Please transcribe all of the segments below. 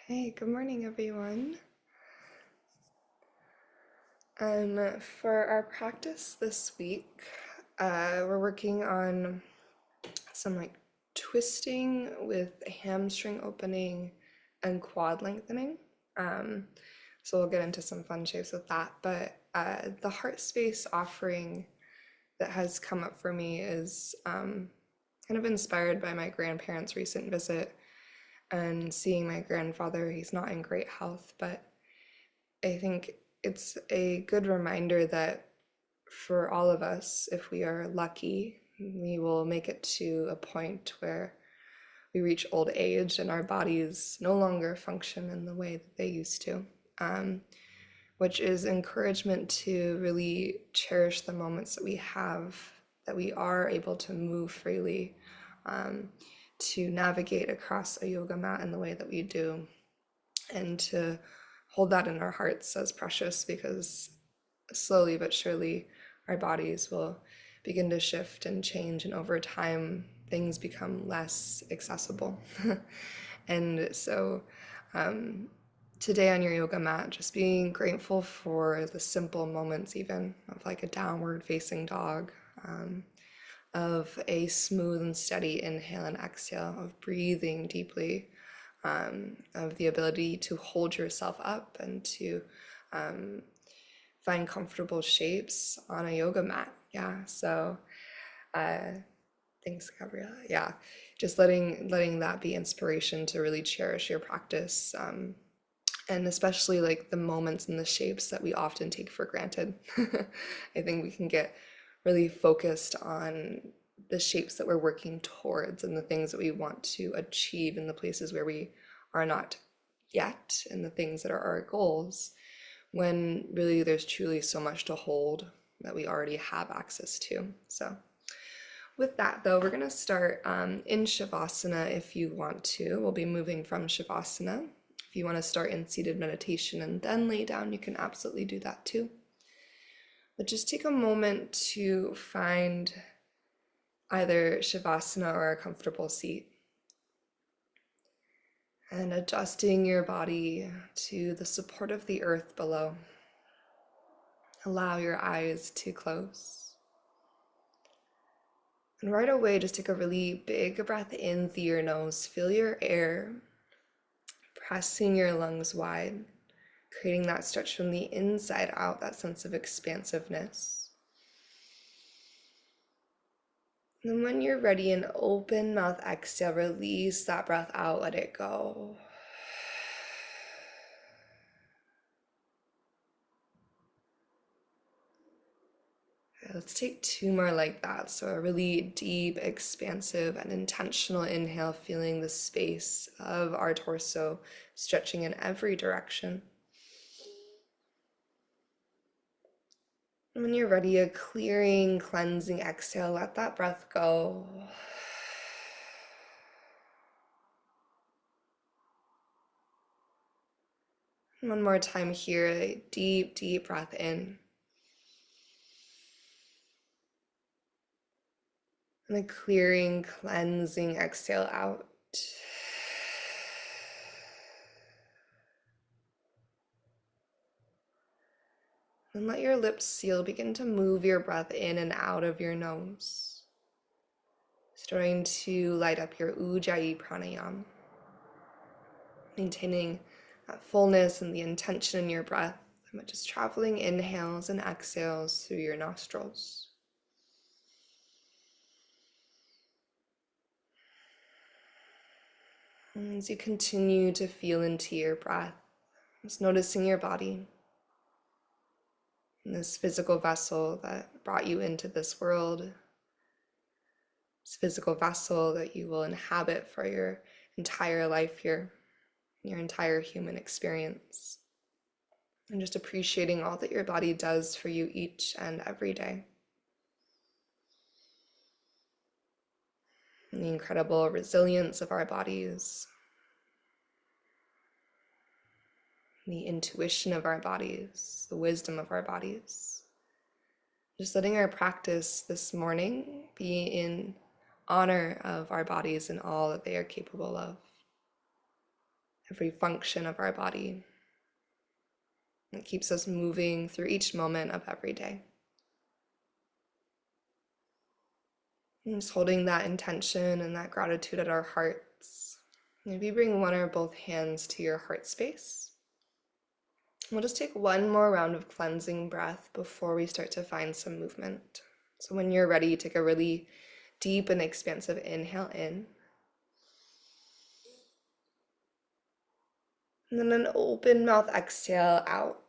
Hey, good morning, everyone. For our practice this week, we're working on some twisting with hamstring opening and quad lengthening. Um, so we'll get into some fun shapes with that. But the heart space offering that has come up for me is kind of inspired by my grandparents' recent visit and seeing my grandfather. He's not in great health, but I think it's a good reminder that for all of us, if we are lucky, we will make it to a point where we reach old age and our bodies no longer function in the way that they used to, um, which is encouragement to really cherish the moments that we have, that we are able to move freely, um, to navigate across a yoga mat in the way that we do, and to hold that in our hearts as precious, because slowly but surely our bodies will begin to shift and change, and over time things become less accessible. And so today on your yoga mat, just being grateful for the simple moments, even of like a downward facing dog, of a smooth and steady inhale and exhale, of breathing deeply, of the ability to hold yourself up and to find comfortable shapes on a yoga mat. Yeah. So thanks, Gabriella. Yeah. Just letting that be inspiration to really cherish your practice. And especially like the moments and the shapes that we often take for granted. I think we can get really focused on the shapes that we're working towards and the things that we want to achieve in the places where we are not yet, and the things that are our goals, when really there's truly so much to hold that we already have access to. So with that though, we're going to start in Shavasana. If you want to, we'll be moving from Shavasana. If you want to start in seated meditation and then lay down, you can absolutely do that too. But just take a moment to find either Shavasana or a comfortable seat, and adjusting your body to the support of the earth below. Allow your eyes to close. And right away, just take a really big breath in through your nose. Feel your air pressing your lungs wide, creating that stretch from the inside out, that sense of expansiveness. And then when you're ready, an open mouth exhale, release that breath out, let it go. Let's take two more like that. So a really deep, expansive, and intentional inhale, feeling the space of our torso stretching in every direction. And when you're ready, a clearing, cleansing exhale, let that breath go. One more time here, a deep, deep breath in. And a clearing, cleansing exhale out. And let your lips seal. Begin to move your breath in and out of your nose, starting to light up your Ujjayi pranayama, maintaining that fullness and the intention in your breath, but just traveling inhales and exhales through your nostrils. And as you continue to feel into your breath, just noticing your body, and this physical vessel that brought you into this world, this physical vessel that you will inhabit for your entire life here, your entire human experience. And just appreciating all that your body does for you each and every day. And the incredible resilience of our bodies, the intuition of our bodies, the wisdom of our bodies. Just letting our practice this morning be in honor of our bodies and all that they are capable of. every function of our body. It keeps us moving through each moment of every day. And just holding that intention and that gratitude at our hearts. Maybe bring one or both hands to your heart space. We'll just take one more round of cleansing breath before we start to find some movement. So when you're ready, take a really deep and expansive inhale in. And then an open mouth exhale out.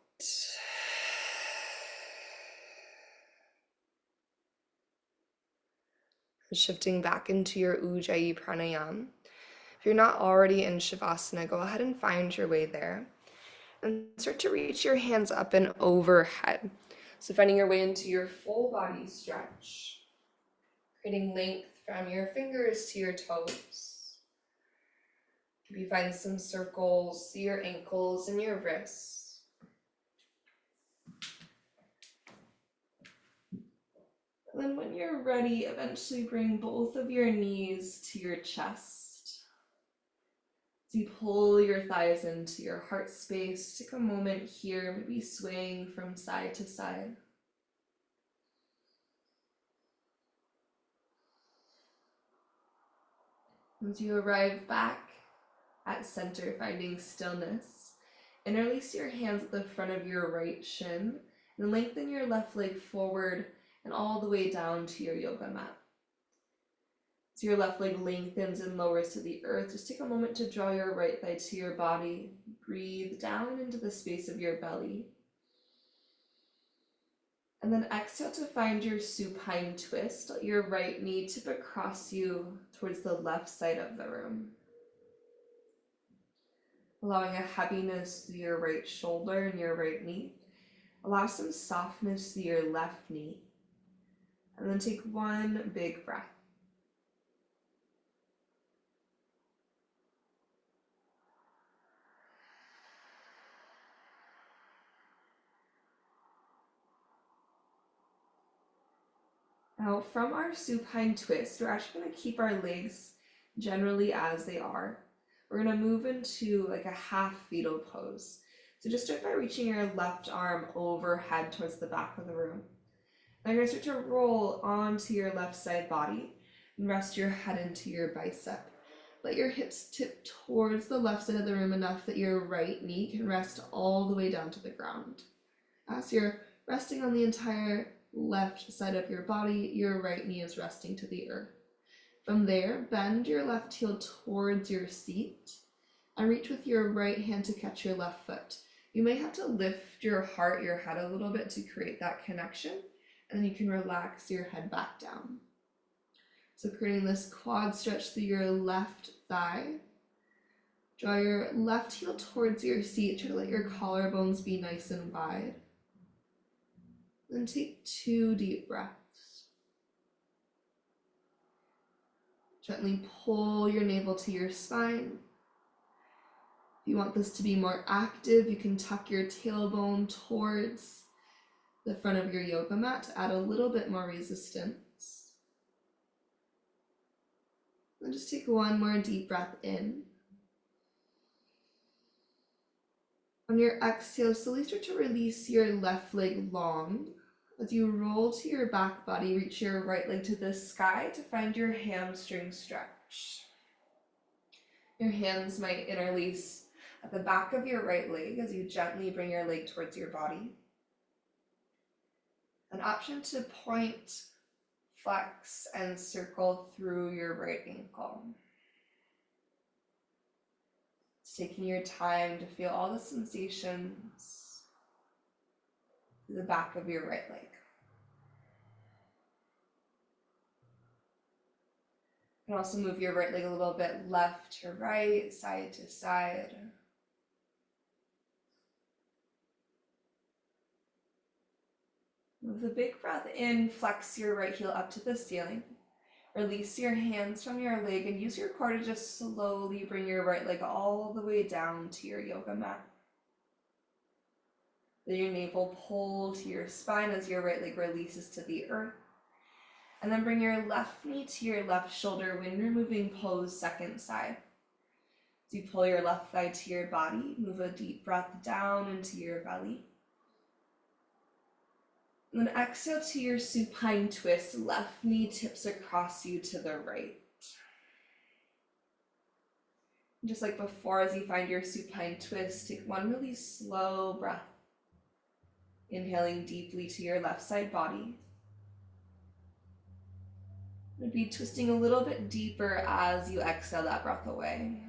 Shifting back into your Ujjayi pranayama. If you're not already in Savasana, go ahead and find your way there. And start to reach your hands up and overhead. So finding your way into your full body stretch. Creating length from your fingers to your toes. Maybe find some circles to your ankles and your wrists. And then when you're ready, eventually bring both of your knees to your chest. As you pull your thighs into your heart space, take a moment here, maybe swaying from side to side. As you arrive back at center, finding stillness, interlace your hands at the front of your right shin and lengthen your left leg forward and all the way down to your yoga mat. As your left leg lengthens and lowers to the earth, just take a moment to draw your right thigh to your body. Breathe down into the space of your belly. And then exhale to find your supine twist. Let your right knee tip across you towards the left side of the room. Allowing a heaviness through your right shoulder and your right knee. Allow some softness through your left knee. And then take one big breath. Now from our supine twist, we're actually going to keep our legs generally as they are. We're going to move into like a half fetal pose. So just start by reaching your left arm overhead towards the back of the room. Now you're going to start to roll onto your left side body and rest your head into your bicep. Let your hips tip towards the left side of the room enough that your right knee can rest all the way down to the ground. As you're resting on the entire left side of your body, your right knee is resting to the earth. From there, bend your left heel towards your seat and reach with your right hand to catch your left foot. You may have to lift your heart, your head a little bit to create that connection, and then you can relax your head back down. So creating this quad stretch through your left thigh. Draw your left heel towards your seat. Try to let your collarbones be nice and wide. Then take 2 deep breaths. Gently pull your navel to your spine. If you want this to be more active, you can tuck your tailbone towards the front of your yoga mat to add a little bit more resistance. Then just take one more deep breath in. On your exhale, slowly start to release your left leg long. As you roll to your back body, reach your right leg to the sky to find your hamstring stretch. Your hands might interlace at the back of your right leg as you gently bring your leg towards your body. An option to point, flex, and circle through your right ankle. Just taking your time to feel all the sensations through the back of your right leg. You can also move your right leg a little bit left to right, side to side. With a big breath in, flex your right heel up to the ceiling. Release your hands from your leg and use your core to just slowly bring your right leg all the way down to your yoga mat. Let your navel pull to your spine as your right leg releases to the earth. And then bring your left knee to your left shoulder, wind removing pose, second side. As you pull your left thigh to your body, move a deep breath down into your belly. And then exhale to your supine twist. Left knee tips across you to the right. Just like before, as you find your supine twist, take one really slow breath. Inhaling deeply to your left side body. Maybe twisting a little bit deeper as you exhale that breath away.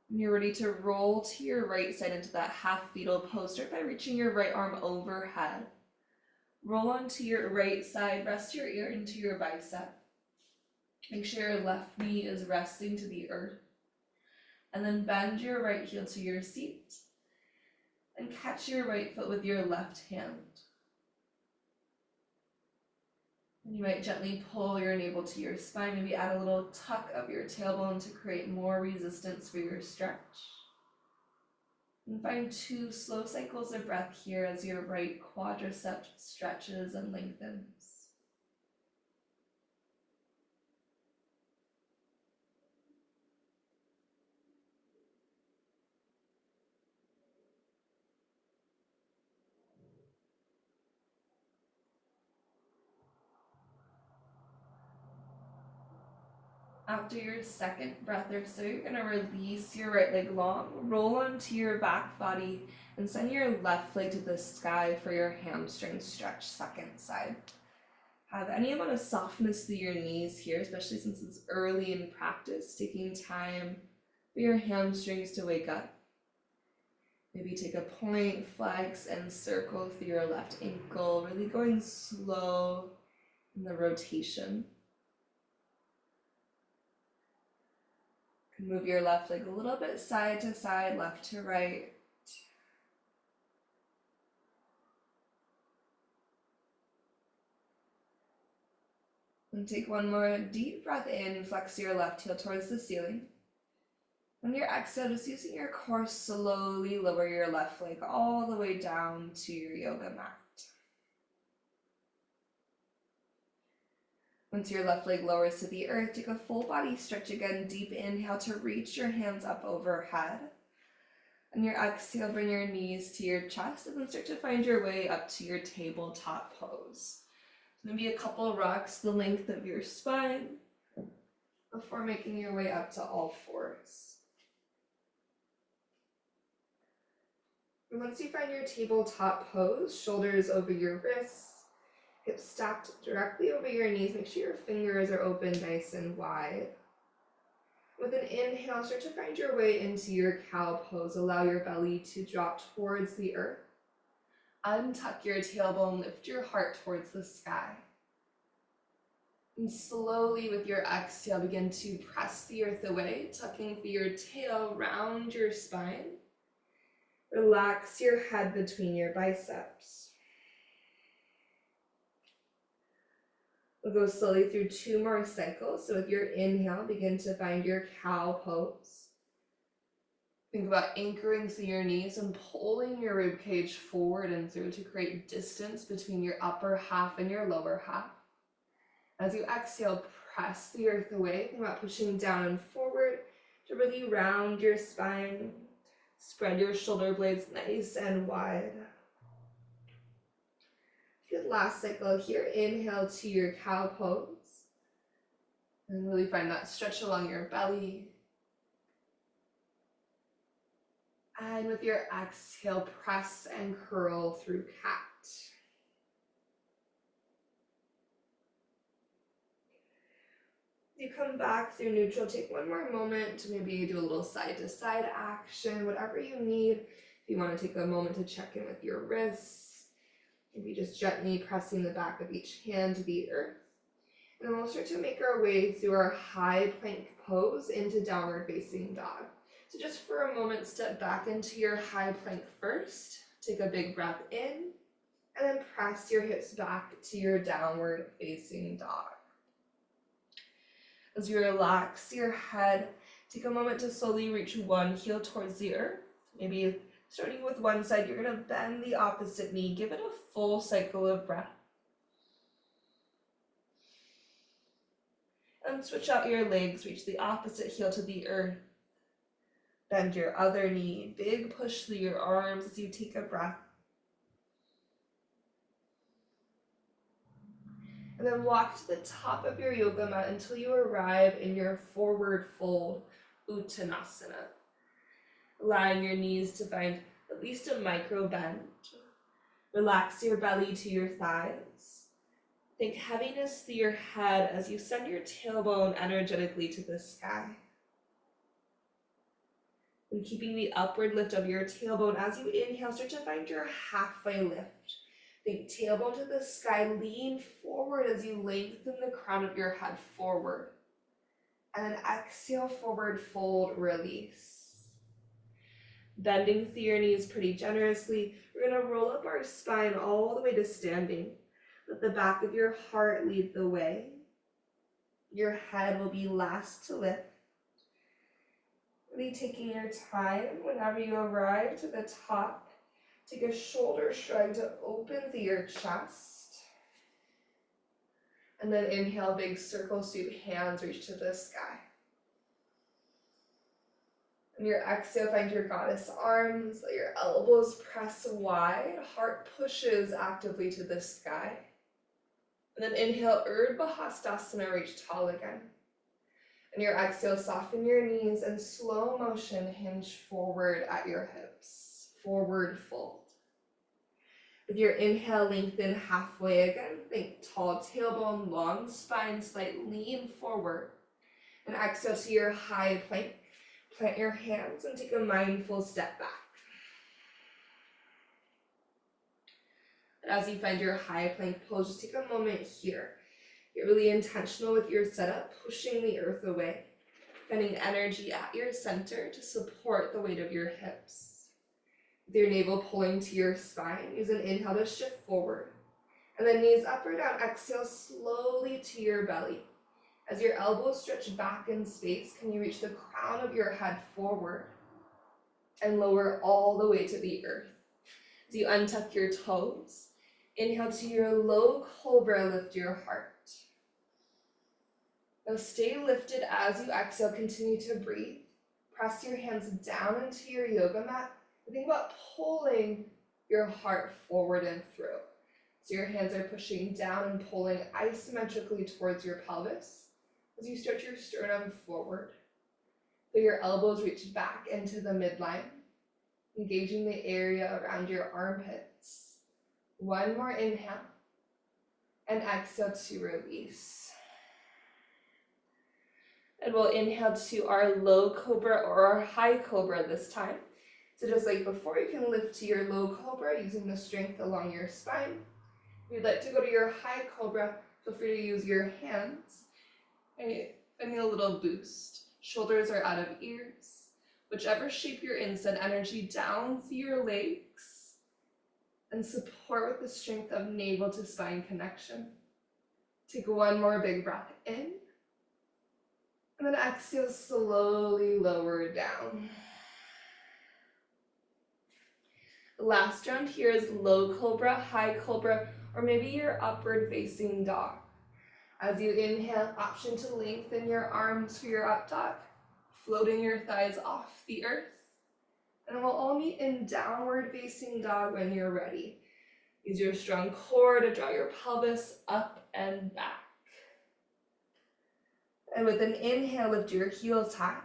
When you're ready to roll to your right side into that half fetal pose, start by reaching your right arm overhead. Roll onto your right side, rest your ear into your bicep. Make sure your left knee is resting to the earth. And then bend your right heel to your seat and catch your right foot with your left hand. And you might gently pull your navel to your spine, maybe add a little tuck of your tailbone to create more resistance for your stretch. And find 2 slow cycles of breath here as your right quadricep stretches and lengthens. After your second breath or so, you're going to release your right leg long, roll onto your back body, and send your left leg to the sky for your hamstring stretch, second side. Have any amount of softness through your knees here, especially since it's early in practice, taking time for your hamstrings to wake up. Maybe take a point, flex, and circle through your left ankle, really going slow in the rotation. Move your left leg a little bit side to side, left to right. And take one more deep breath in, flex your left heel towards the ceiling. On your exhale, just using your core, slowly lower your left leg all the way down to your yoga mat. Once your left leg lowers to the earth, take a full body stretch again. Deep inhale to reach your hands up overhead. On your exhale, bring your knees to your chest and then start to find your way up to your tabletop pose. Maybe a couple rocks the length of your spine before making your way up to all fours. And once you find your tabletop pose, shoulders over your wrists, hips stacked directly over your knees. Make sure your fingers are open nice and wide. With an inhale, start to find your way into your cow pose. Allow your belly to drop towards the earth. Untuck your tailbone, lift your heart towards the sky. And slowly with your exhale, begin to press the earth away, tucking through your tail, round your spine. Relax your head between your biceps. We'll go slowly through 2 more cycles. So with your inhale, begin to find your cow pose. Think about anchoring through your knees and pulling your rib cage forward and through to create distance between your upper half and your lower half. As you exhale, press the earth away. Think about pushing down and forward to really round your spine. Spread your shoulder blades nice and wide. Good last cycle here. Inhale to your cow pose. And really find that stretch along your belly. And with your exhale, press and curl through cat. You come back through neutral, take one more moment to maybe do a little side to side action, whatever you need. If you want to take a moment to check in with your wrists, maybe just gently pressing the back of each hand to the earth. And then we'll start to make our way through our high plank pose into downward facing dog. So just for a moment, step back into your high plank first. Take a big breath in, and then press your hips back to your downward facing dog. As you relax your head, take a moment to slowly reach one heel towards the earth. Maybe starting with one side, you're going to bend the opposite knee. Give it a full cycle of breath. And switch out your legs, reach the opposite heel to the earth. Bend your other knee, big push through your arms as you take a breath. And then walk to the top of your yoga mat until you arrive in your forward fold, Uttanasana. Allowing your knees to find at least a micro bend. Relax your belly to your thighs. Think heaviness through your head as you send your tailbone energetically to the sky. And keeping the upward lift of your tailbone as you inhale, start to find your halfway lift. Think tailbone to the sky, lean forward as you lengthen the crown of your head forward. And then exhale, forward fold, release. Bending through your knees pretty generously, we're going to roll up our spine all the way to standing. Let the back of your heart lead the way. Your head will be last to lift. Really taking your time whenever you arrive to the top. Take a shoulder shrug to open through your chest. And then inhale, big circle sweep, hands reach to the sky. On your exhale, find your goddess arms, let your elbows press wide, heart pushes actively to the sky. And then inhale, Urdhva Hastasana, reach tall again. And your exhale, soften your knees and slow motion hinge forward at your hips, forward fold. With your inhale, lengthen halfway again. Think tall tailbone, long spine, slight lean forward. And exhale to your high plank. Plant your hands and take a mindful step back. And as you find your high plank pose, just take a moment here. Get really intentional with your setup, pushing the earth away, finding energy at your center to support the weight of your hips. With your navel pulling to your spine, use an inhale to shift forward. And then knees up or down, exhale slowly to your belly. As your elbows stretch back in space, can you reach the crown of your head forward and lower all the way to the earth? As you untuck your toes, inhale to your low cobra, lift your heart. Now stay lifted as you exhale, continue to breathe. Press your hands down into your yoga mat. And think about pulling your heart forward and through. So your hands are pushing down and pulling isometrically towards your pelvis. As you stretch your sternum forward, so your elbows reach back into the midline, engaging the area around your armpits. One more inhale, and exhale to release. And we'll inhale to our low cobra or our high cobra this time. So just like before, you can lift to your low cobra using the strength along your spine. If you'd like to go to your high cobra, feel free to use your hands. Finding a little boost. Shoulders are out of ears. Whichever shape you're in, send energy down through your legs and support with the strength of navel to spine connection. Take one more big breath in. And then exhale, slowly lower down. The last round here is low cobra, high cobra, or maybe your upward facing dog. As you inhale, option to lengthen your arms for your up dog, floating your thighs off the earth. And we'll all meet in downward facing dog when you're ready. Use your strong core to draw your pelvis up and back. And with an inhale, lift your heels high.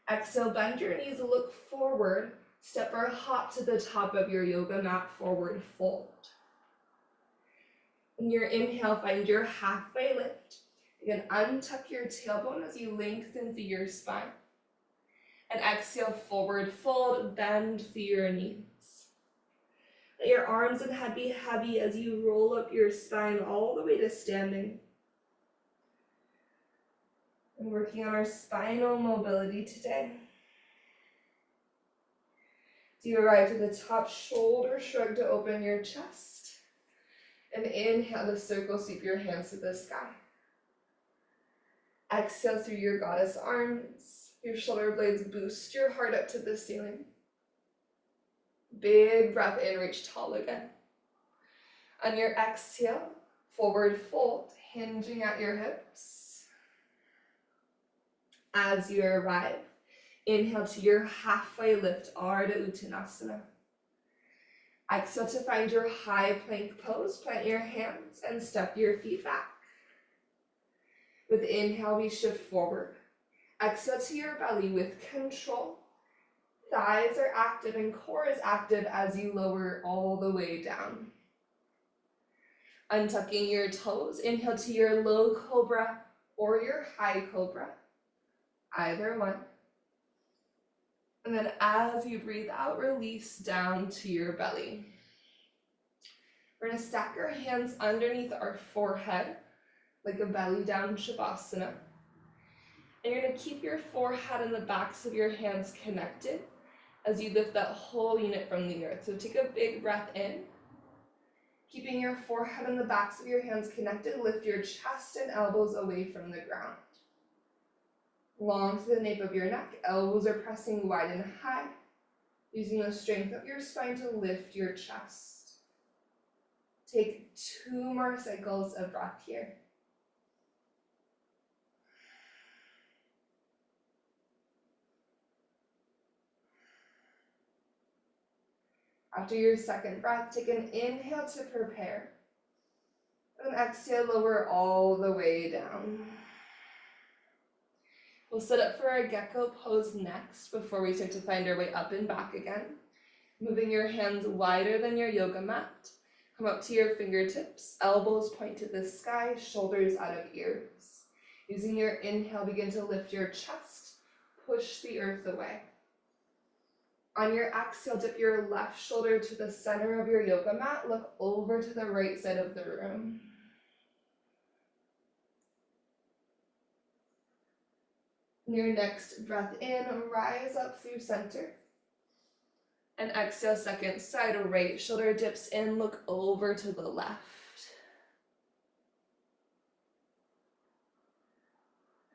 Exhale, bend your knees, look forward. Step or hop to the top of your yoga mat, forward fold. In your inhale, find your halfway lift. Again, untuck your tailbone as you lengthen through your spine. And exhale, forward fold, bend through your knees. Let your arms and head be heavy as you roll up your spine all the way to standing. And working on our spinal mobility today. As you arrive to the top, shoulder shrug to open your chest. And inhale to circle sweep your hands to the sky. Exhale through your goddess arms. Your shoulder blades boost your heart up to the ceiling. Big breath in, reach tall again. On your exhale, forward fold, hinging at your hips. As you arrive, inhale to your halfway lift, Ardha Uttanasana. Exhale to find your high plank pose. Plant your hands and step your feet back. With inhale, we shift forward. Exhale to your belly with control. Thighs are active and core is active as you lower all the way down. Untucking your toes, inhale to your low cobra or your high cobra, either one. And then as you breathe out, release down to your belly. We're going to stack our hands underneath our forehead, like a belly down Savasana. And you're going to keep your forehead and the backs of your hands connected as you lift that whole unit from the earth. So take a big breath in. Keeping your forehead and the backs of your hands connected, lift your chest and elbows away from the ground. Long to the nape of your neck, elbows are pressing wide and high, using the strength of your spine to lift your chest. Take 2 more cycles of breath here. After your second breath, take an inhale to prepare. And exhale, lower all the way down. We'll sit up for our gecko pose next before we start to find our way up and back again. Moving your hands wider than your yoga mat. Come up to your fingertips, elbows point to the sky, shoulders out of ears. Using your inhale, begin to lift your chest, push the earth away. On your exhale, dip your left shoulder to the center of your yoga mat, look over to the right side of the room. Your next breath in, rise up through center. And exhale, second side, right shoulder dips in, look over to the left.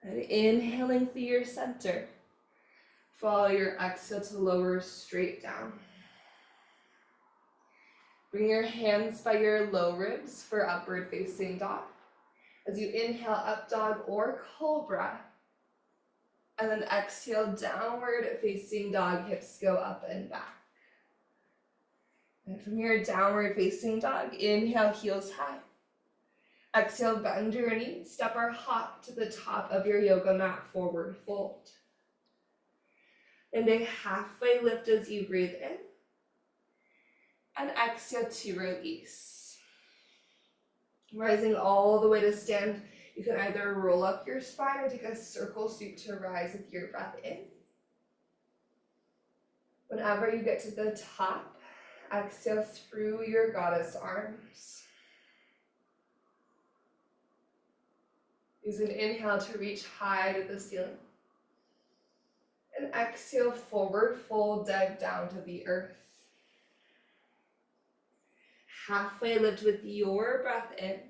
And inhaling through your center. Follow your exhale to lower straight down. Bring your hands by your low ribs for upward facing dog. As you inhale, up dog or cobra. And then exhale, downward facing dog, hips go up and back. And from your downward facing dog, inhale, heels high. Exhale, bend your knees, step or hop to the top of your yoga mat, forward fold. And a halfway lift as you breathe in. And exhale to release. Rising all the way to stand, you can either roll up your spine or take a circle sweep to rise with your breath in. Whenever you get to the top, exhale through your goddess arms. Use an inhale to reach high to the ceiling. And exhale, forward fold, dive down to the earth. Halfway lift with your breath in.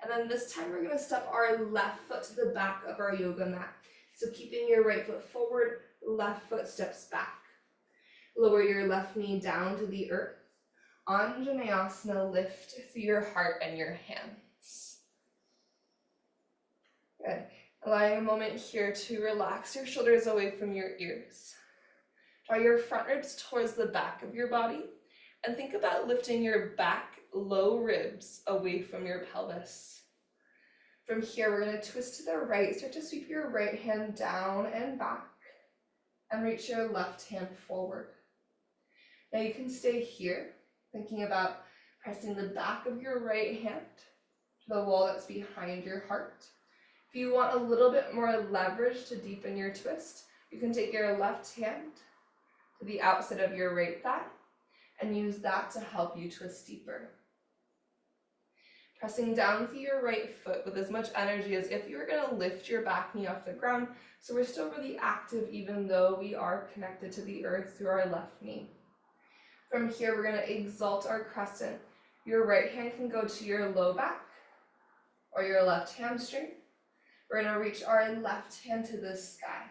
And then this time we're going to step our left foot to the back of our yoga mat. So keeping your right foot forward, left foot steps back. Lower your left knee down to the earth. Anjaneyasana, lift through your heart and your hands. Good. Allowing a moment here to relax your shoulders away from your ears. Draw your front ribs towards the back of your body and think about lifting your back low ribs away from your pelvis. From here, we're going to twist to the right. Start to sweep your right hand down and back and reach your left hand forward. Now you can stay here, thinking about pressing the back of your right hand to the wall that's behind your heart. If you want a little bit more leverage to deepen your twist, you can take your left hand to the outside of your right thigh and use that to help you twist deeper. Pressing down through your right foot with as much energy as if you were going to lift your back knee off the ground, so we're still really active even though we are connected to the earth through our left knee. From here, we're going to exalt our crescent. Your right hand can go to your low back or your left hamstring. We're going to reach our left hand to the sky.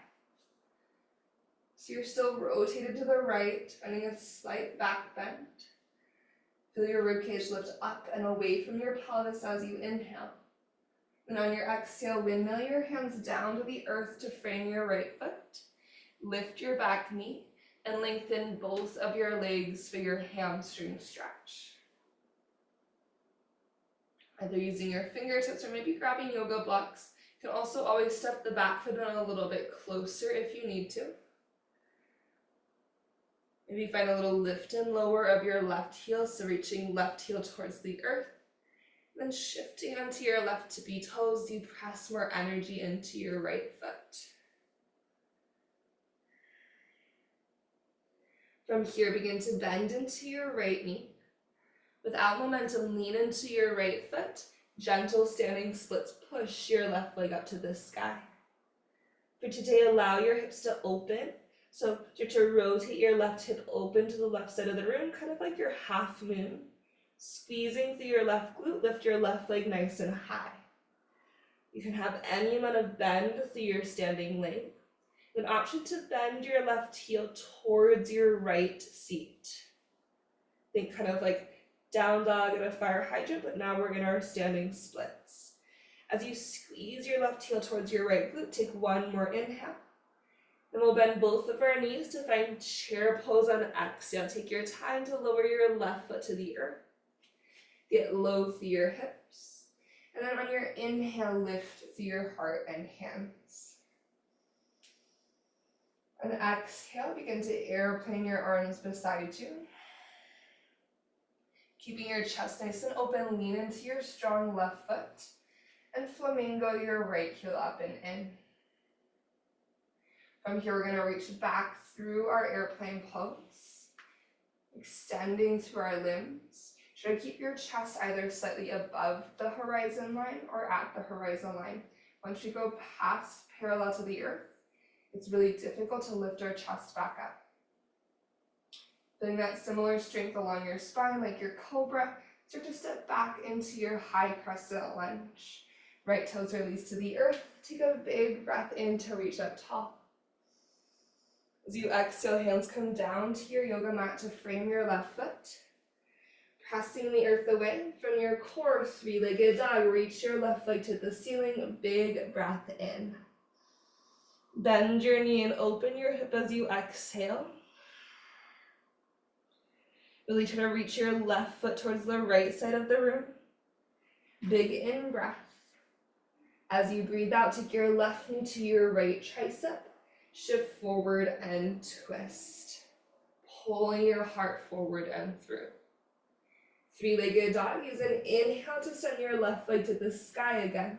So you're still rotated to the right, finding a slight back bend. Feel your ribcage lift up and away from your pelvis as you inhale. And on your exhale, windmill your hands down to the earth to frame your right foot. Lift your back knee and lengthen both of your legs for your hamstring stretch. Either using your fingertips or maybe grabbing yoga blocks. You can also always step the back foot in a little bit closer if you need to. Maybe find a little lift and lower of your left heel, so reaching left heel towards the earth. Then shifting onto your left tippy toes, you press more energy into your right foot. From here, begin to bend into your right knee. Without momentum, lean into your right foot. Gentle standing splits, push your left leg up to the sky. For today, allow your hips to open. So start to rotate your left hip open to the left side of the room, kind of like your half moon. Squeezing through your left glute, lift your left leg nice and high. You can have any amount of bend through your standing leg. An option to bend your left heel towards your right seat. Think kind of like down dog at a fire hydrant, but now we're in our standing splits. As you squeeze your left heel towards your right glute, take one more inhale. Then we'll bend both of our knees to find chair pose on exhale. Take your time to lower your left foot to the earth. Get low through your hips. And then on your inhale, lift through your heart and hands. On exhale, begin to airplane your arms beside you. Keeping your chest nice and open, lean into your strong left foot. And flamingo your right heel up and in. From here, we're going to reach back through our airplane pose. Extending through our limbs. Try to keep your chest either slightly above the horizon line or at the horizon line. Once we go past parallel to the earth, it's really difficult to lift our chest back up. Feeling that similar strength along your spine, like your cobra, start to step back into your high crescent lunge. Right toes release to the earth. Take a big breath in to reach up tall. As you exhale, hands come down to your yoga mat to frame your left foot. Pressing the earth away from your core, three-legged dog. Reach your left leg to the ceiling. Big breath in. Bend your knee and open your hip as you exhale. Really try to reach your left foot towards the right side of the room. Big in breath. As you breathe out, take your left knee to your right tricep. Shift forward and twist. Pulling your heart forward and through. Three-legged dog. Use an inhale to send your left leg to the sky again.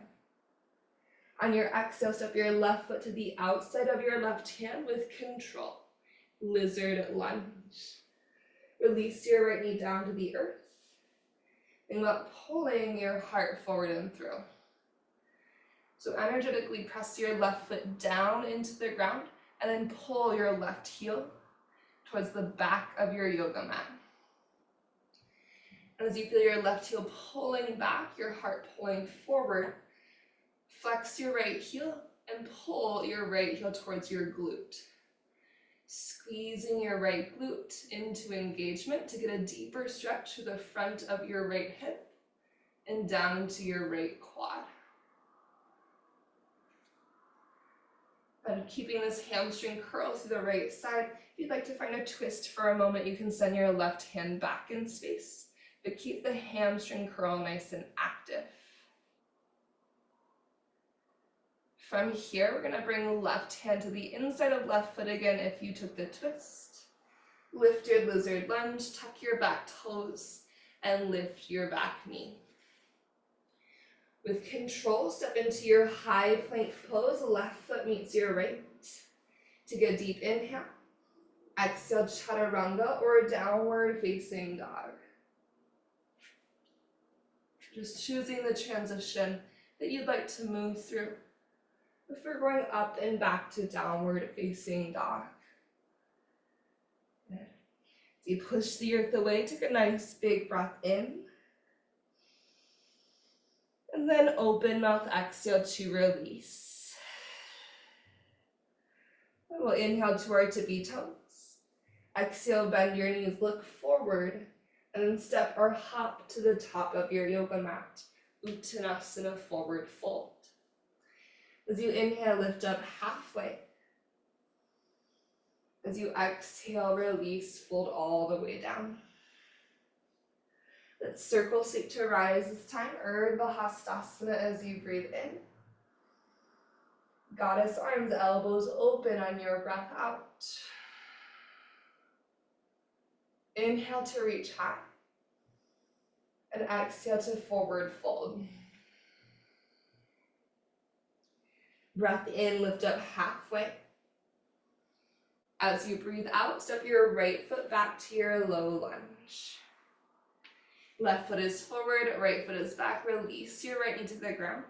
On your exhale, step your left foot to the outside of your left hand with control. Lizard lunge. Release your right knee down to the earth. Think about pulling your heart forward and through. So energetically press your left foot down into the ground and then pull your left heel towards the back of your yoga mat. And as you feel your left heel pulling back, your heart pulling forward, flex your right heel and pull your right heel towards your glute. Squeezing your right glute into engagement to get a deeper stretch through the front of your right hip and down to your right quad. And keeping this hamstring curl to the right side. If you'd like to find a twist for a moment, you can send your left hand back in space, but keep the hamstring curl nice and active. From here, we're going to bring left hand to the inside of left foot again if you took the twist. Lift your lizard lunge, tuck your back toes, and lift your back knee. With control, step into your high plank pose. Left foot meets your right. Take a deep inhale. Exhale, chaturanga or downward facing dog. Just choosing the transition that you'd like to move through. If we're going up and back to downward facing dog. Good. As you push the earth away, take a nice big breath in. And then open mouth, exhale to release. And we'll inhale to our tippy toes. Exhale, bend your knees, look forward, and then step or hop to the top of your yoga mat. Uttanasana, forward fold. As you inhale, lift up halfway. As you exhale, release, fold all the way down. Let's circle seek to rise this time, Urdhva Hastasana as you breathe in. Goddess arms, elbows open on your breath out. Inhale to reach high. And exhale to forward fold. Breath in, lift up halfway. As you breathe out, step your right foot back to your low lunge. Left foot is forward, right foot is back. Release your right knee to the ground.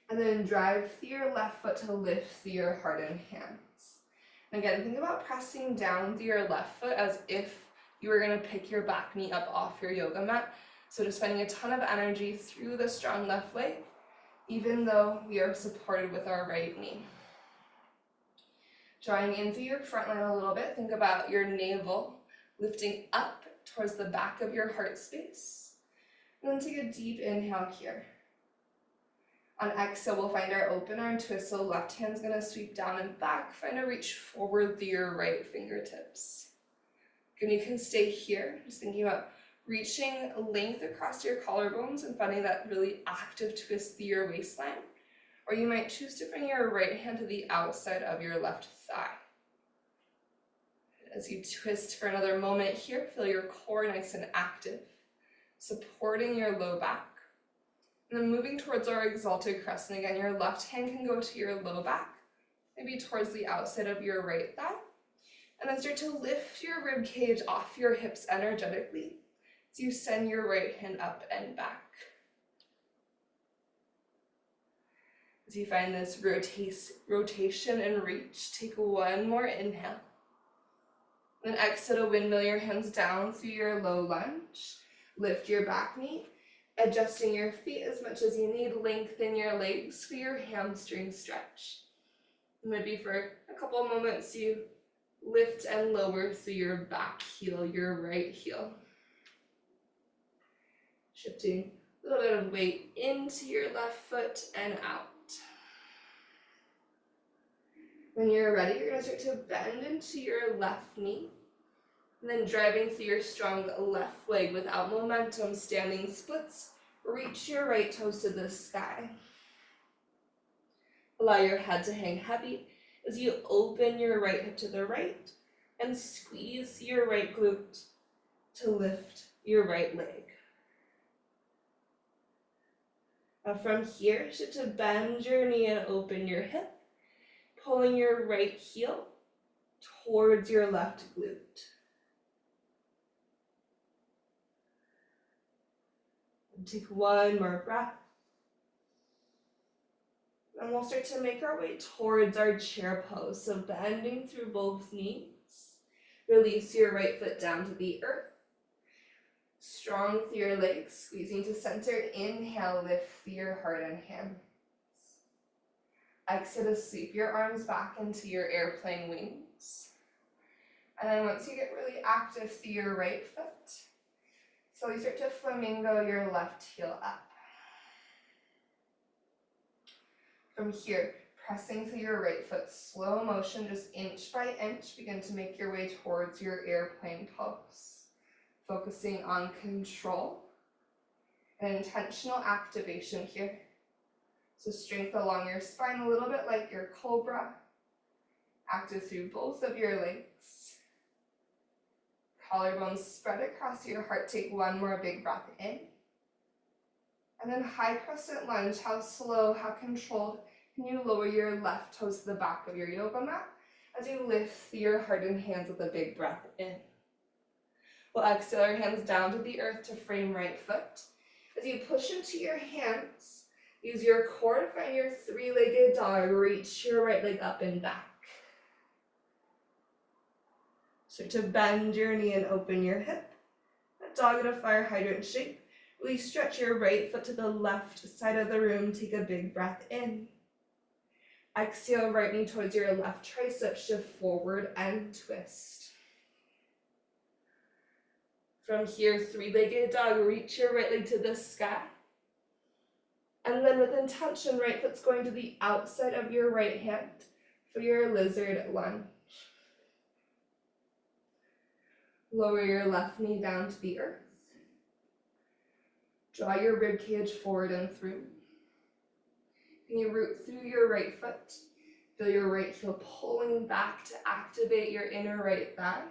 And then drive through your left foot to lift through your hardened hands. And again, think about pressing down through your left foot as if you were going to pick your back knee up off your yoga mat. So just finding a ton of energy through the strong left leg, even though we are supported with our right knee. Drawing in through your front line a little bit, think about your navel lifting up towards the back of your heart space. And then take a deep inhale here. On exhale, we'll find our open arm twist, so left hand's gonna sweep down and back. Find a reach forward through your right fingertips. And you can stay here, just thinking about reaching length across your collarbones and finding that really active twist through your waistline. Or you might choose to bring your right hand to the outside of your left thigh. As you twist for another moment here, feel your core nice and active, supporting your low back. And then moving towards our exalted crescent again, your left hand can go to your low back, maybe towards the outside of your right thigh. And then start to lift your rib cage off your hips energetically as you send your right hand up and back. As you find this rotation and reach, take one more inhale. Then exhale to windmill your hands down through your low lunge. Lift your back knee, adjusting your feet as much as you need. Lengthen your legs for your hamstring stretch. Maybe for a couple of moments you lift and lower through your back heel, your right heel. Shifting a little bit of weight into your left foot and out. When you're ready, you're going to start to bend into your left knee. And then driving through your strong left leg without momentum, standing splits. Reach your right toes to the sky. Allow your head to hang heavy as you open your right hip to the right and squeeze your right glute to lift your right leg. Now from here, shift to bend your knee and open your hip, pulling your right heel towards your left glute. And take one more breath. And we'll start to make our way towards our chair pose. So bending through both knees. Release your right foot down to the earth. Strong through your legs, squeezing to center. Inhale, lift through your heart and hands. Exhale to sweep your arms back into your airplane wings. And then once you get really active through your right foot, so you start to flamingo your left heel up. From here, pressing through your right foot, slow motion, just inch by inch, begin to make your way towards your airplane pose. Focusing on control and intentional activation here. So strength along your spine a little bit like your cobra. Active through both of your legs. Collarbones spread across your heart. Take one more big breath in. And then high crescent lunge. How slow, how controlled can you lower your left toes to the back of your yoga mat as you lift your hardened hands with a big breath in. We'll exhale your hands down to the earth to frame right foot. As you push into your hands, use your core to find your three-legged dog. Reach your right leg up and back. Start to bend your knee and open your hip. A dog in a fire hydrant shape. Really stretch your right foot to the left side of the room. Take a big breath in. Exhale, right knee towards your left tricep. Shift forward and twist. From here, three-legged dog. Reach your right leg to the sky. And then with intention, right foot's going to the outside of your right hand for your lizard lunge. Lower your left knee down to the earth. Draw your rib cage forward and through. Can you root through your right foot? Feel your right heel pulling back to activate your inner right thigh.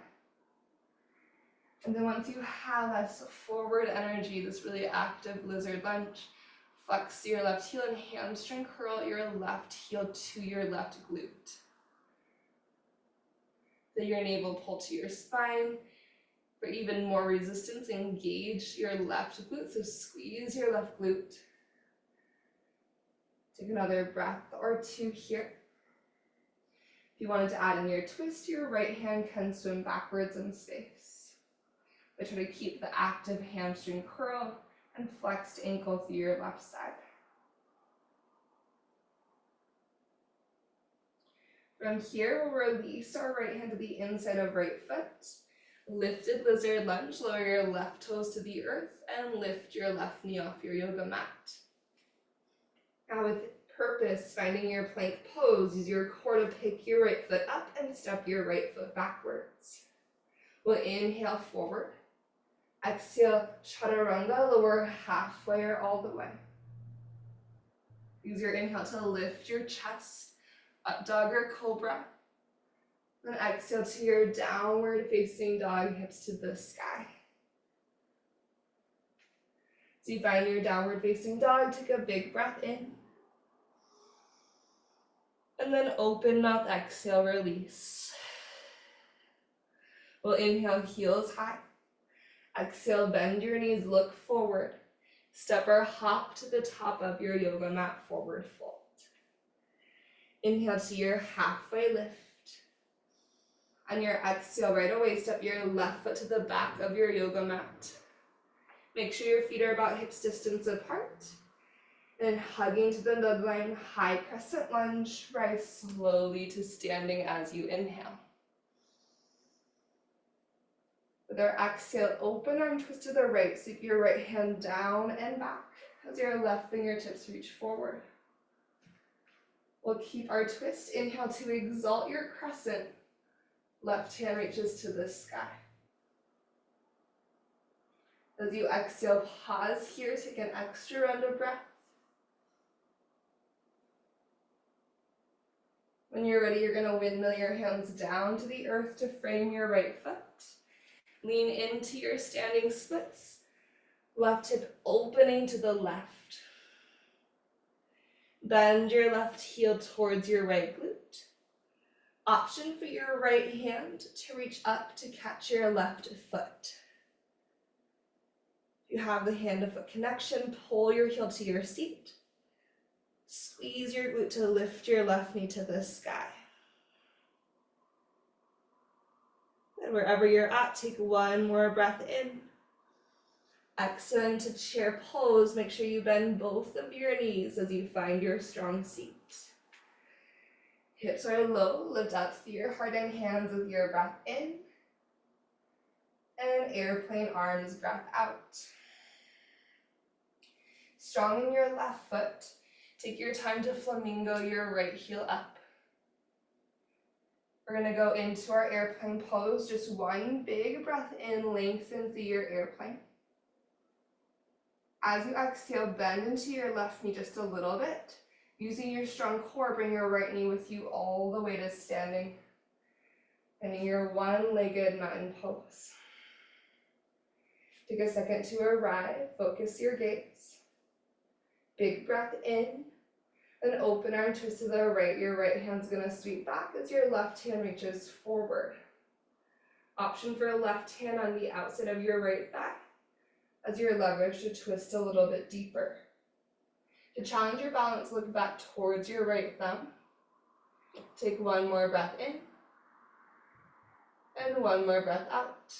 And then once you have this forward energy, this really active lizard lunge, flex your left heel and hamstring curl your left heel to your left glute. Feel your navel pull to your spine. For even more resistance, engage your left glute, so squeeze your left glute. Take another breath or two here. If you wanted to add in your twist, your right hand can swim backwards in space. But try to keep the active hamstring curl and flexed ankle through your left side. From here, we'll release our right hand to the inside of right foot. Lifted lizard lunge, lower your left toes to the earth and lift your left knee off your yoga mat. Now with purpose, finding your plank pose, use your core to pick your right foot up and step your right foot backwards. We'll inhale forward. Exhale, chaturanga, lower halfway or all the way. Use your inhale to lift your chest, up dog or cobra. Then exhale to your downward facing dog, hips to the sky. So you find your downward facing dog, take a big breath in. And then open mouth, exhale, release. We'll inhale, heels high. Exhale, bend your knees, look forward. Step or hop to the top of your yoga mat, forward fold. Inhale to your halfway lift. On your exhale, right away, step your left foot to the back of your yoga mat. Make sure your feet are about hips distance apart. And hugging to the midline, high crescent lunge, rise slowly to standing as you inhale. With our exhale, open arm twist to the right, sweep your right hand down and back as your left fingertips reach forward. We'll keep our twist. Inhale to exalt your crescent. Left hand reaches to the sky. As you exhale, pause here, take an extra round of breath. When you're ready, you're going to windmill your hands down to the earth to frame your right foot. Lean into your standing splits. Left hip opening to the left. Bend your left heel towards your right glute. Option for your right hand to reach up to catch your left foot. If you have the hand to foot connection, pull your heel to your seat. Squeeze your glute to lift your left knee to the sky. And wherever you're at, take one more breath in. Exhale into chair pose. Make sure you bend both of your knees as you find your strong seat. Hips are low, lift up through your heart and hands with your breath in. And airplane arms, breath out. Strong in your left foot. Take your time to flamingo your right heel up. We're going to go into our airplane pose. Just one big breath in, lengthen through your airplane. As you exhale, bend into your left knee just a little bit. Using your strong core, bring your right knee with you all the way to standing. Finding your one-legged mountain pose. Take a second to arrive. Focus your gaze. Big breath in. Then open arm twist to the right. Your right hand's going to sweep back as your left hand reaches forward. Option for a left hand on the outside of your right thigh as you're leveraged to twist a little bit deeper. To challenge your balance, look back towards your right thumb. Take one more breath in. And one more breath out.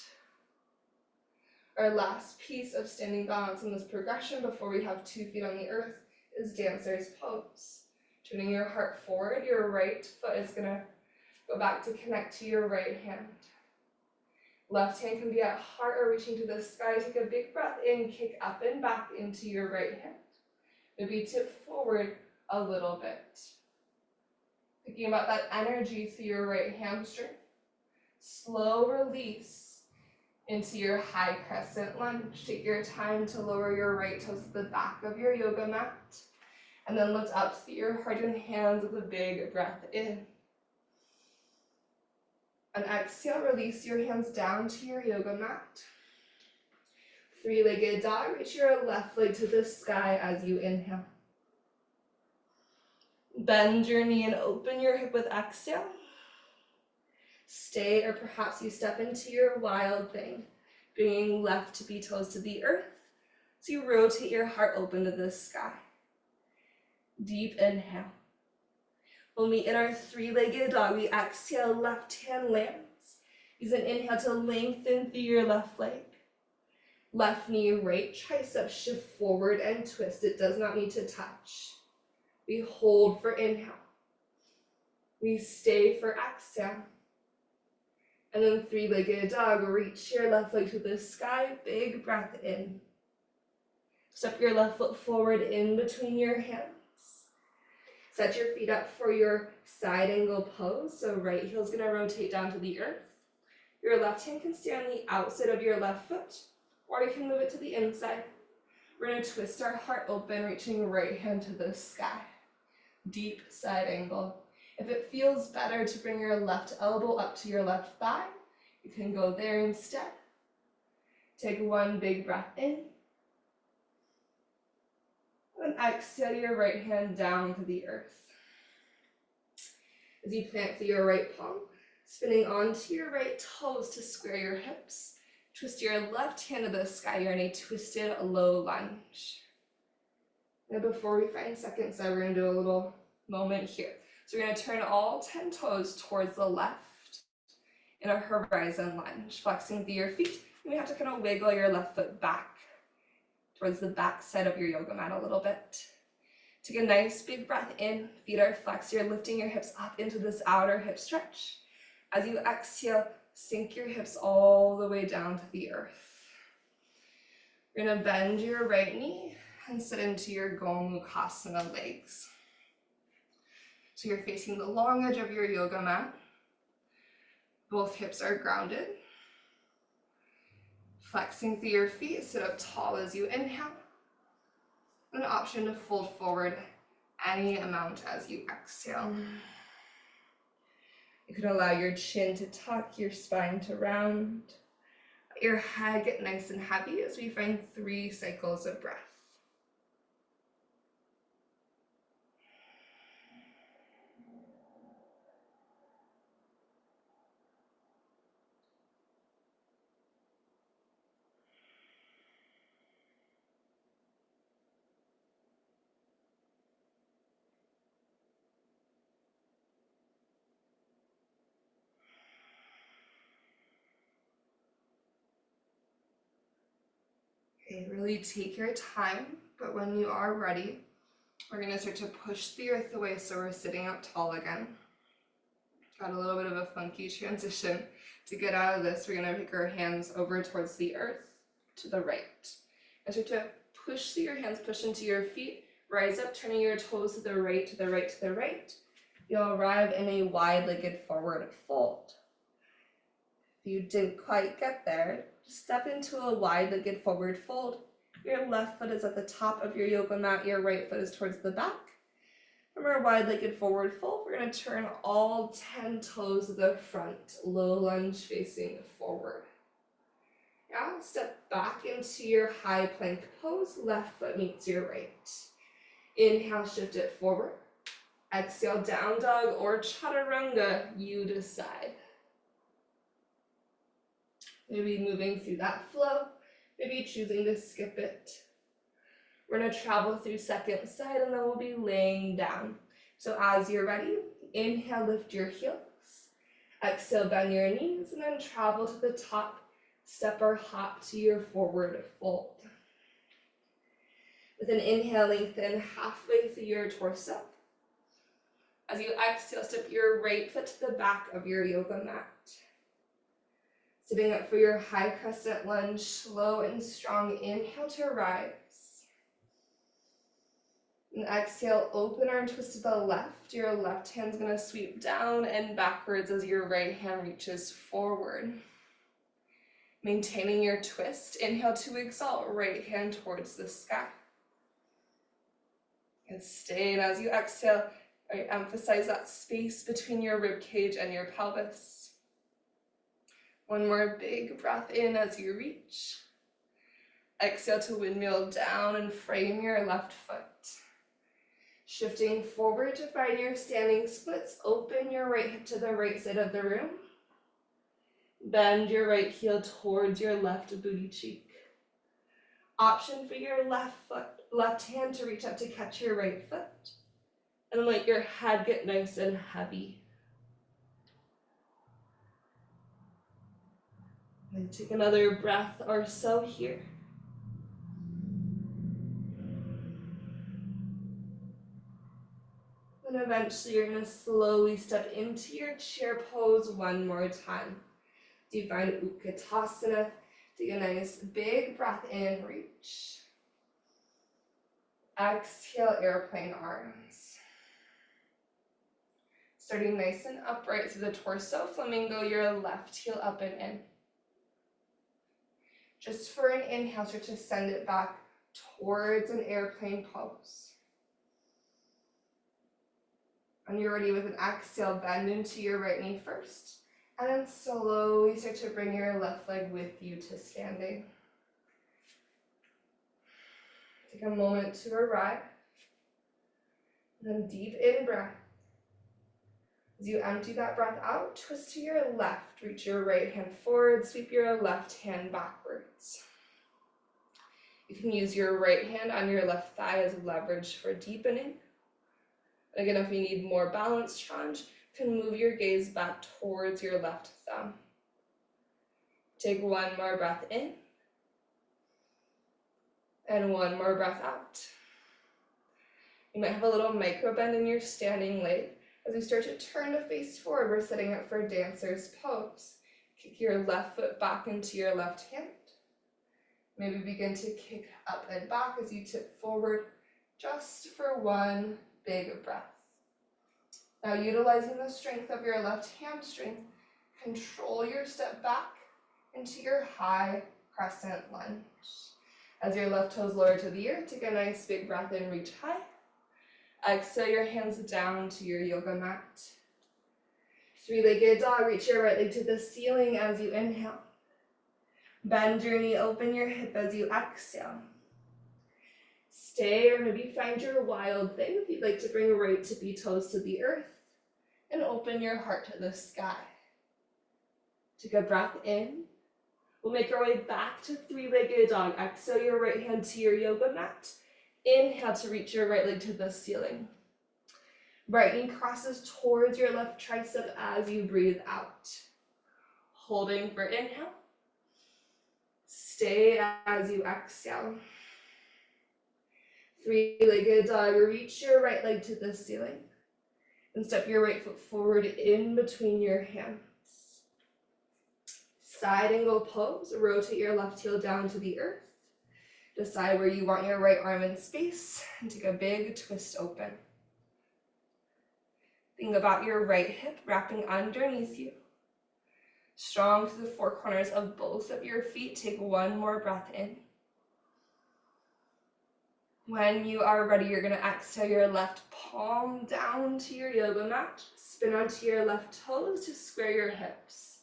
Our last piece of standing balance in this progression before we have 2 feet on the earth is dancer's pose. Turning your heart forward, your right foot is going to go back to connect to your right hand. Left hand can be at heart or reaching to the sky. Take a big breath in, kick up and back into your right hand. Maybe tip forward a little bit. Thinking about that energy through your right hamstring. Slow release into your high crescent lunge. Take your time to lower your right toes to the back of your yoga mat. And then lift up through your heart and hands with a big breath in. And exhale, release your hands down to your yoga mat. Three-legged dog, reach your left leg to the sky as you inhale. Bend your knee and open your hip with exhale. Stay, or perhaps you step into your wild thing, bringing left tippy toes to the earth. So you rotate your heart open to the sky. Deep inhale. We'll meet in our three-legged dog. We exhale, left hand lands. Use an inhale to lengthen through your left leg. Left knee, right tricep, shift forward and twist. It does not need to touch. We hold for inhale. We stay for exhale. And then three-legged dog, reach your left leg to the sky, big breath in. Step your left foot forward in between your hands. Set your feet up for your side angle pose. So right heel's gonna rotate down to the earth. Your left hand can stay on the outside of your left foot, or you can move it to the inside. We're gonna twist our heart open, reaching right hand to the sky. Deep side angle. If it feels better to bring your left elbow up to your left thigh, you can go there instead. Take one big breath in. And exhale your right hand down to the earth. As you plant through your right palm, spinning onto your right toes to square your hips. Twist your left hand to the sky. You're in a twisted low lunge. Now before we find second side, we're going to do a little moment here. So we're going to turn all 10 toes towards the left in a horizon lunge, flexing through your feet. You may have to kind of wiggle your left foot back towards the back side of your yoga mat a little bit. Take a nice big breath in, feet are flexed. You're lifting your hips up into this outer hip stretch. As you exhale, sink your hips all the way down to the earth. You're going to bend your right knee and sit into your Gomukhasana legs. So you're facing the long edge of your yoga mat. Both hips are grounded. Flexing through your feet, sit up tall as you inhale. An option to fold forward any amount as you exhale. You can allow your chin to tuck, your spine to round. Let your head get nice and heavy as we find 3 cycles of breath. Okay, really take your time, but when you are ready, we're going to start to push the earth away so we're sitting up tall again. Got a little bit of a funky transition. To get out of this, we're going to take our hands over towards the earth to the right. And start to push through your hands, push into your feet, rise up, turning your toes to the right, to the right, to the right. You'll arrive in a wide-legged forward fold. If you didn't quite get there, step into a wide-legged forward fold. Your left foot is at the top of your yoga mat, your right foot is towards the back. From our wide-legged forward fold, we're going to turn all 10 toes to the front, low lunge facing forward. Yeah, step back into your high plank pose, left foot meets your right. Inhale, shift it forward. Exhale, down dog or chaturanga, you decide. Maybe moving through that flow, maybe choosing to skip it. We're going to travel through second side and then we'll be laying down. So as you're ready, inhale, lift your heels. Exhale, bend your knees and then travel to the top, step or hop to your forward fold. With an inhale, lengthen halfway through your torso. As you exhale, step your right foot to the back of your yoga mat. Sitting up for your high crescent lunge, slow and strong inhale to rise. And exhale, open arm twist to the left. Your left hand's gonna sweep down and backwards as your right hand reaches forward. Maintaining your twist, inhale to exalt, right hand towards the sky. And stay, and as you exhale, right, emphasize that space between your rib cage and your pelvis. One more big breath in as you reach. Exhale to windmill down and frame your left foot. Shifting forward to find your standing splits, open your right hip to the right side of the room. Bend your right heel towards your left booty cheek. Option for your left hand to reach up to catch your right foot. And let your head get nice and heavy. And take another breath or so here. And eventually you're going to slowly step into your chair pose one more time. Do you find Utkatasana? Take a nice big breath in, reach. Exhale, airplane arms. Starting nice and upright through the torso, flamingo your left heel up and in. Just for an inhale, start to send it back towards an airplane pose. When you're ready with an exhale, bend into your right knee first, and then slowly start to bring your left leg with you to standing. Take a moment to arrive, and then deep in breath. As you empty that breath out, twist to your left, reach your right hand forward, sweep your left hand backwards. You can use your right hand on your left thigh as leverage for deepening. Again, if you need more balance challenge, you can move your gaze back towards your left thumb. Take one more breath in, and one more breath out. You might have a little micro bend in your standing leg. As you start to turn to face forward, we're setting up for dancer's pose. Kick your left foot back into your left hand. Maybe begin to kick up and back as you tip forward, just for one big breath. Now, utilizing the strength of your left hamstring, control your step back into your high crescent lunge. As your left toes lower to the earth, take a nice big breath in, reach high. Exhale your hands down to your yoga mat. Three-legged dog, reach your right leg to the ceiling as you inhale. Bend your knee, open your hip as you exhale. Stay, or maybe find your wild thing if you'd like to bring right tippy toes to the earth and open your heart to the sky. Take a breath in. We'll make our way back to three-legged dog. Exhale your right hand to your yoga mat. Inhale to reach your right leg to the ceiling. Right knee crosses towards your left tricep as you breathe out. Holding for inhale. Stay as you exhale. Three-legged dog, reach your right leg to the ceiling and step your right foot forward in between your hands. Side angle pose, rotate your left heel down to the earth. Decide where you want your right arm in space and take a big twist open. Think about your right hip wrapping underneath you. Strong to the four corners of both of your feet. Take one more breath in. When you are ready, you're going to exhale your left palm down to your yoga mat. Spin onto your left toes to square your hips.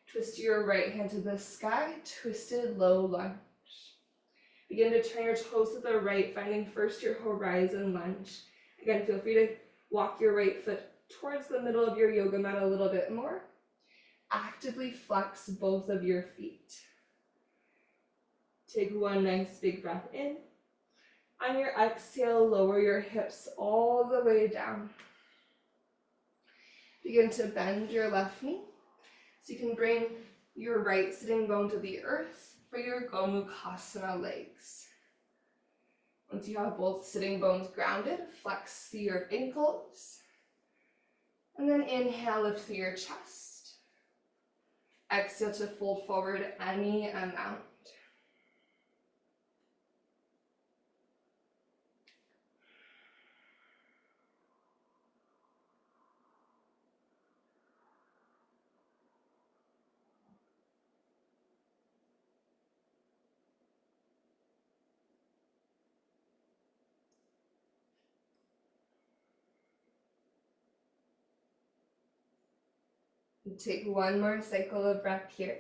Twist your right hand to the sky, twisted low lunge. Begin to turn your toes to the right, finding first your horizon lunge. Again, feel free to walk your right foot towards the middle of your yoga mat a little bit more. Actively flex both of your feet. Take one nice big breath in. On your exhale, lower your hips all the way down. Begin to bend your left knee so you can bring your right sitting bone to the earth for your Gomukhasana legs. Once you have both sitting bones grounded, flex through your ankles. And then inhale, lift through your chest. Exhale to fold forward any amount. Take one more cycle of breath here.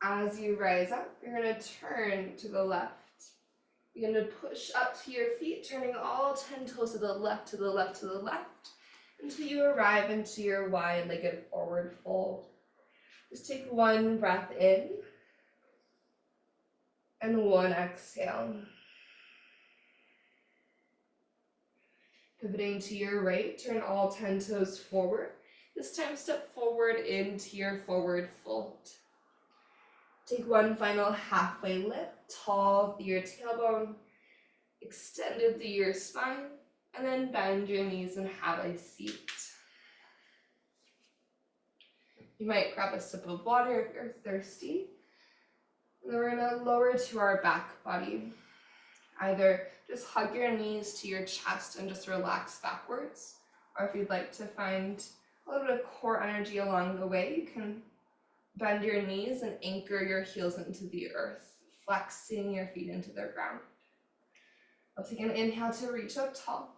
As you rise up, you're going to turn to the left. You're going to push up to your feet, turning all 10 toes to the left, to the left, to the left, until you arrive into your wide-legged forward fold. Just take one breath in and one exhale. Pivoting to your right, turn all 10 toes forward. This time step forward into your forward fold. Take one final halfway lift, tall through your tailbone, extended through your spine, and then bend your knees and have a seat. You might grab a sip of water if you're thirsty. And then we're going to lower to our back body. Either just hug your knees to your chest and just relax backwards, or if you'd like to find a little bit of core energy along the way, you can bend your knees and anchor your heels into the earth, flexing your feet into the ground. I'll take an inhale to reach up tall.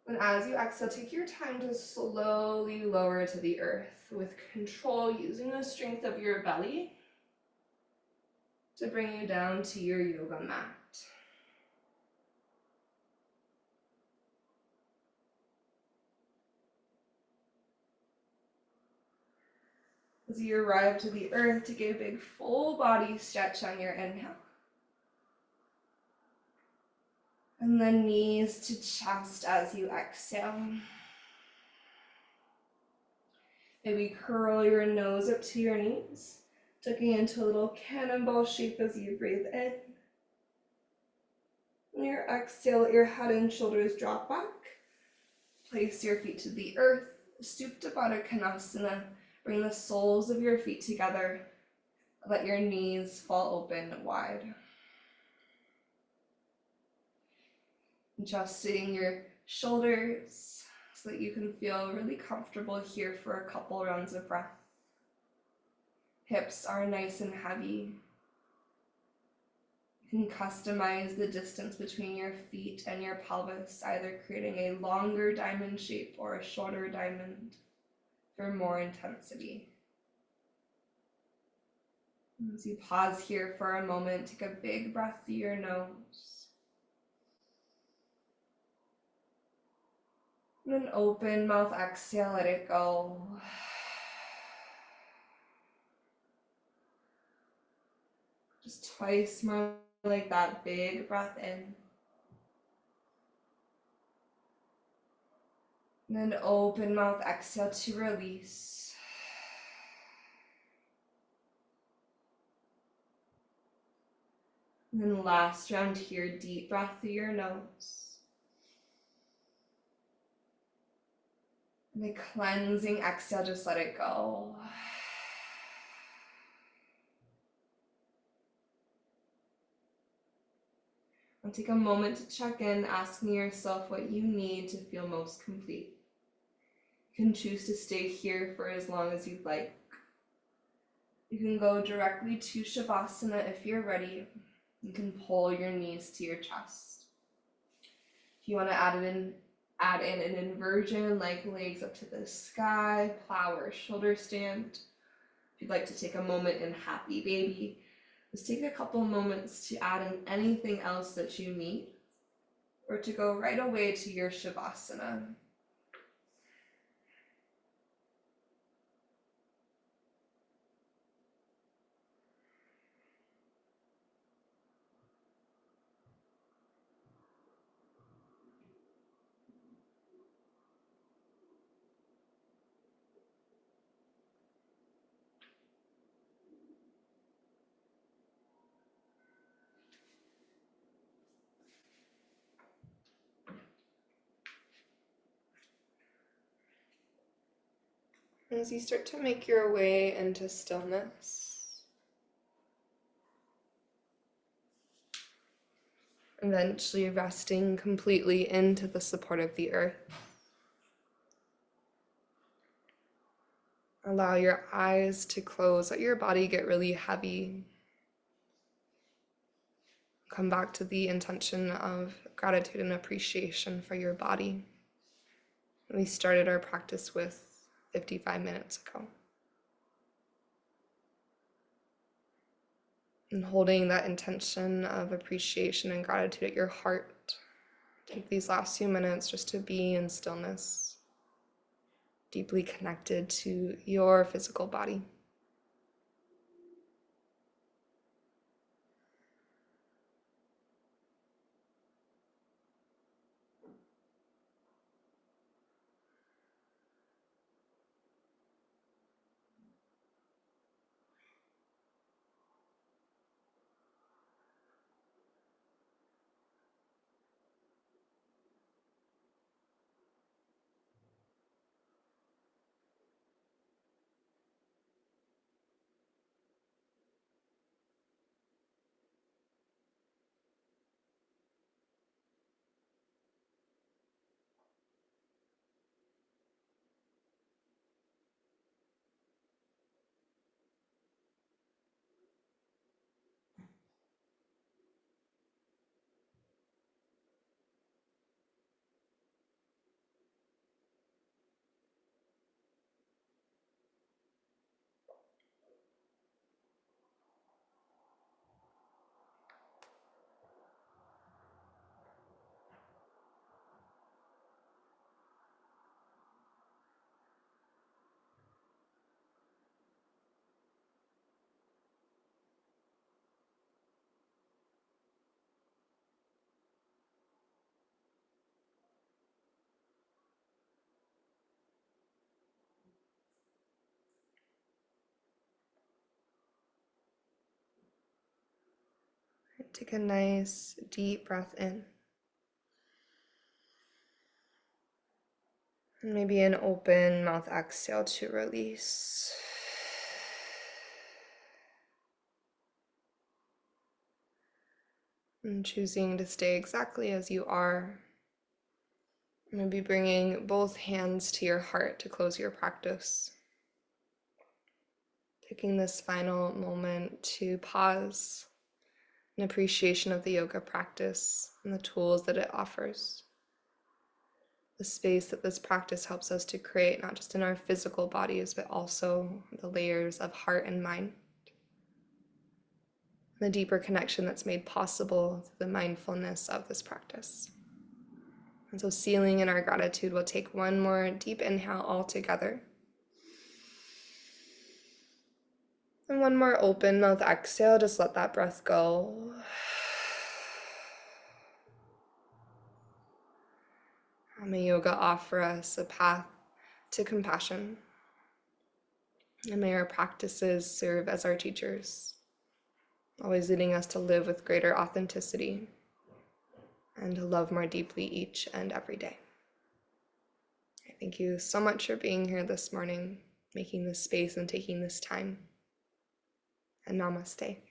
And as you exhale, take your time to slowly lower to the earth with control, using the strength of your belly to bring you down to your yoga mat. As you arrive to the earth, take a big full body stretch on your inhale. And then knees to chest as you exhale. Maybe curl your nose up to your knees, tucking into a little cannonball shape as you breathe in. On your exhale, let your head and shoulders drop back. Place your feet to the earth, Supta Baddha Konasana. Bring the soles of your feet together. Let your knees fall open wide. Adjusting your shoulders so that you can feel really comfortable here for a couple rounds of breath. Hips are nice and heavy. You can customize the distance between your feet and your pelvis, either creating a longer diamond shape or a shorter diamond for more intensity. As you pause here for a moment, take a big breath through your nose. And then open mouth, exhale, let it go. Just twice more like that, big breath in. And then open mouth, exhale to release. And then last round here, deep breath through your nose. And the cleansing exhale, just let it go. And take a moment to check in, asking yourself what you need to feel most complete. You can choose to stay here for as long as you'd like. You can go directly to Savasana if you're ready. You can pull your knees to your chest. If you want to add in an inversion, like legs up to the sky, plow or shoulder stand. If you'd like to take a moment in happy baby, just take a couple moments to add in anything else that you need, or to go right away to your Savasana. As you start to make your way into stillness, eventually resting completely into the support of the earth, allow your eyes to close, let your body get really heavy. Come back to the intention of gratitude and appreciation for your body. We started our practice with 55 minutes ago. And holding that intention of appreciation and gratitude at your heart. Take these last few minutes just to be in stillness, deeply connected to your physical body. Take a nice deep breath in. And maybe an open mouth exhale to release. And choosing to stay exactly as you are. Maybe bringing both hands to your heart to close your practice. Taking this final moment to pause in appreciation of the yoga practice and the tools that it offers. The space that this practice helps us to create, not just in our physical bodies, but also the layers of heart and mind. The deeper connection that's made possible through the mindfulness of this practice. And so sealing in our gratitude, we'll take one more deep inhale all together. And one more open mouth exhale, just let that breath go. May yoga offer us a path to compassion. And may our practices serve as our teachers, always leading us to live with greater authenticity and to love more deeply each and every day. Thank you so much for being here this morning, making this space and taking this time. And namaste.